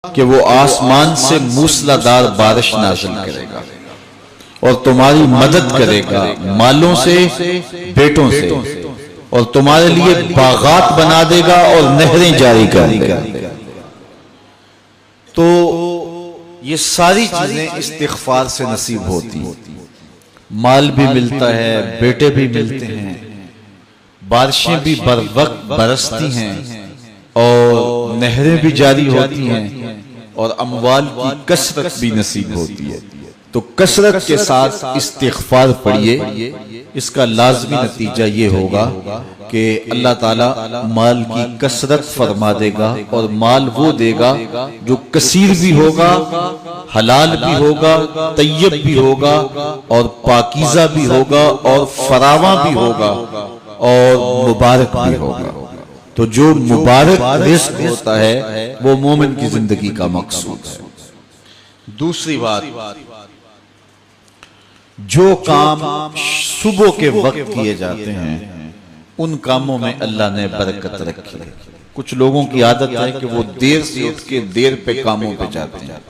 कि वो आसमान से मूसलाधार बारिश नाज़िल करेगा और तुम्हारी मदद करेगा मालों से, बेटों से, और तुम्हारे लिए बागात बना देगा और नहरें जारी कर देगा। तो ये सारी चीजें इस्तिग़फ़ार से नसीब होती हैं। माल भी मिलता है, बेटे भी मिलते हैं, बारिशें भी बर वक्त बरसती हैं और नहरें भी जारी होती हैं और अमवाल की कसरत भी नसीब होती है। तो कसरत के साथ इस्तिग़फ़ार पढ़िए, इसका लाज़मी नतीजा ये होगा कि अल्लाह ताला माल की कसरत फरमा देगा और माल वो देगा जो कसीर भी होगा, हलाल भी होगा, तय्यब भी होगा और पाकीज़ा भी होगा और फरावा भी होगा और मुबारक भी होगा। तो जो मुबारक रिज़्क़ होता है वो मोमिन की जिंदगी का मकसूद है। दूसरी बात, जो काम सुबह के वक्त किए जाते हैं उन कामों में अल्लाह ने बरकत रखी है। कुछ लोगों की आदत है कि वो देर से उठ के देर पे कामों पे जाते हैं।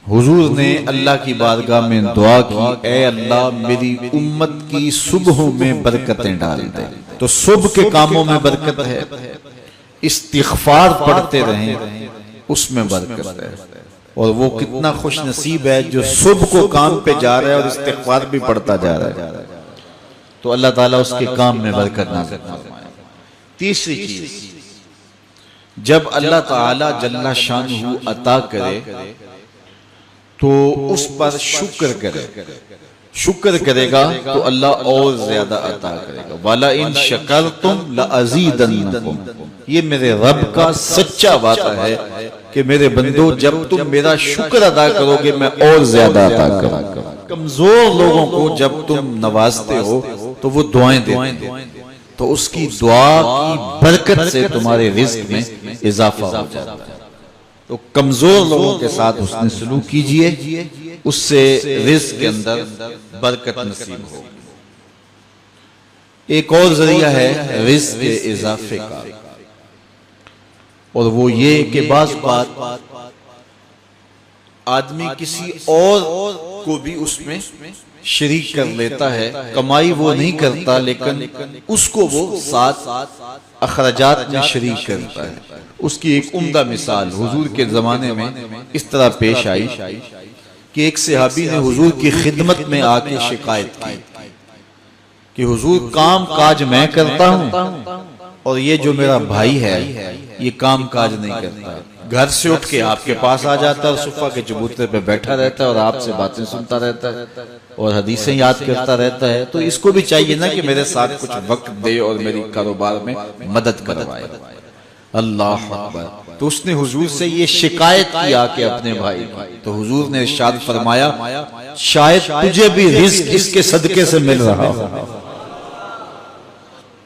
हुजूर ने अल्लाह की बारगाह में दुआ की, ऐ अल्लाह मेरी उम्मत की सुबह में बरकतें डाल दे। तो सुबह के कामों में बरकत है, इस्तिग़फ़ार पढ़ते रहें उसमें बरकत है। और वो कितना खुश नसीब है जो सुबह को काम पे जा रहा है और इस्तिग़फ़ार भी पढ़ता जा रहा है। तो अल्लाह ताला उसके काम में बरकत नाज़िल फरमाए। तीसरी चीज, जब अल्लाह ताला जल्ला शानहू अता करे तो उस पर शुक्र करे। शुक्र करेगा तो अल्लाह और ज्यादा अता करेगा। वाला इन शकरतुम लअज़ीदन्नकुम, ये मेरे रब का सच्चा वादा है कि मेरे बंदो जब तुम मेरा शुक्र अदा करोगे मैं और ज्यादा अता करूंगा। कमजोर लोगों को जब तुम नवाजते हो तो वो दुआएं देते हैं, तो उसकी दुआ की बरकत से तुम्हारे रिज़्क़ में इजाफा हो जाता है। तो कमजोर लोगों के साथ हुस्न सलूक कीजिए, उससे रिज़्क़ के अंदर बरकत नसीब हो। एक और जरिया है रिज़्क़ के इजाफे का, और वो ये कि बाज़ बात आदमी किसी और को भी उसमें शरीक कर लेता है। कमाई वो नहीं करता लेकिन उसको वो साथ अखराजात में शरीक करता है। उसकी एक उम्दा मिसाल हुजूर के जमाने में इस तरह पेश आई कि एक सहाबी ने हुजूर की खिदमत में आके शिकायत की कि हुजूर काम काज मैं करता हूं और ये जो मेरा भाई है ये काम काज नहीं करता। घर से उठ के आपके पास आ जाता है, सुफा के चबूतरे पे बैठा रहता है और आपसे बातें सुनता रहता है और हदीसें याद करता रहता है। तो इसको भी चाहिए ना कि मेरे साथ कुछ वक्त दे और मेरी कारोबार में मदद करवाए। अल्लाह अकबर। तो उसने हुजूर से ये शिकायत की आके अपने भाई की। तो हुजूर ने इरशाद फरमाया, शायद तुझे भी रिज़्क़ इसके सदके से मिल रहा हो।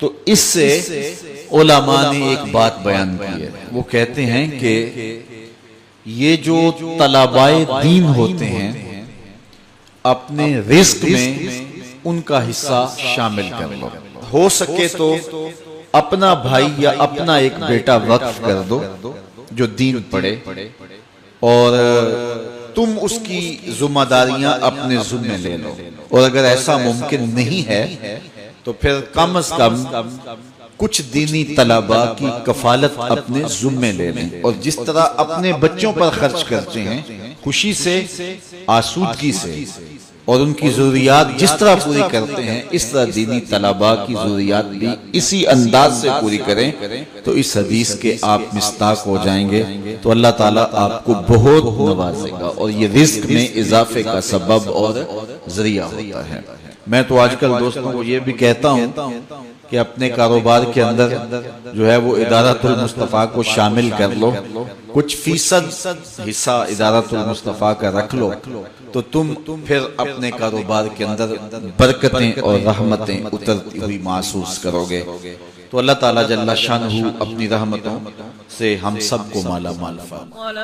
तो इससे उलमा ने एक बात बयान की है। वो कहते हैं कि ये जो तलबाए दीन होते हैं अपने रिज़्क़ में उनका हिस्सा शामिल कर लो। हो सके तो अपना भाई या अपना एक बेटा वक्फ कर दो जो दीन पढ़े, और तुम उसकी जिम्मेदारियां अपने ज़िम्मे ले लो। और अगर ऐसा मुमकिन नहीं है तो फिर कम से कम कुछ दीनी तलबा की कफालत अपने ज़िम्मे ले लें। और जिस तरह अपने बच्चों पर खर्च करते हैं खुशी से, आसूदगी से, और उनकी ज़रूरियात जिस तरह पूरी करते हैं इस तरह दीनी तलबा की ज़रूरियात भी इसी अंदाज से पूरी करें। तो इस हदीस के आप मिस्ताक हो जाएंगे। तो अल्लाह ताला आपको बहुत नवाजेगा और ये रिज़्क़ में इजाफे का सबब और जरिया होता है। मैं तो आजकल दोस्तों को ये भी कहता हूँ कि अपने कारोबार के अंदर जो है वो इदारतुल मुस्तफ़ा को शामिल कर लो। कुछ फीसद हिस्सा इदारतुल मुस्तफ़ा का रख लो तो तुम फिर अपने कारोबार के अंदर बरकतें और रहमतें उतरती हुई महसूस करोगे। तो अल्लाह ताला जल्ला शानहू अपनी रहमतों से हम सबको माला माल फरमाए।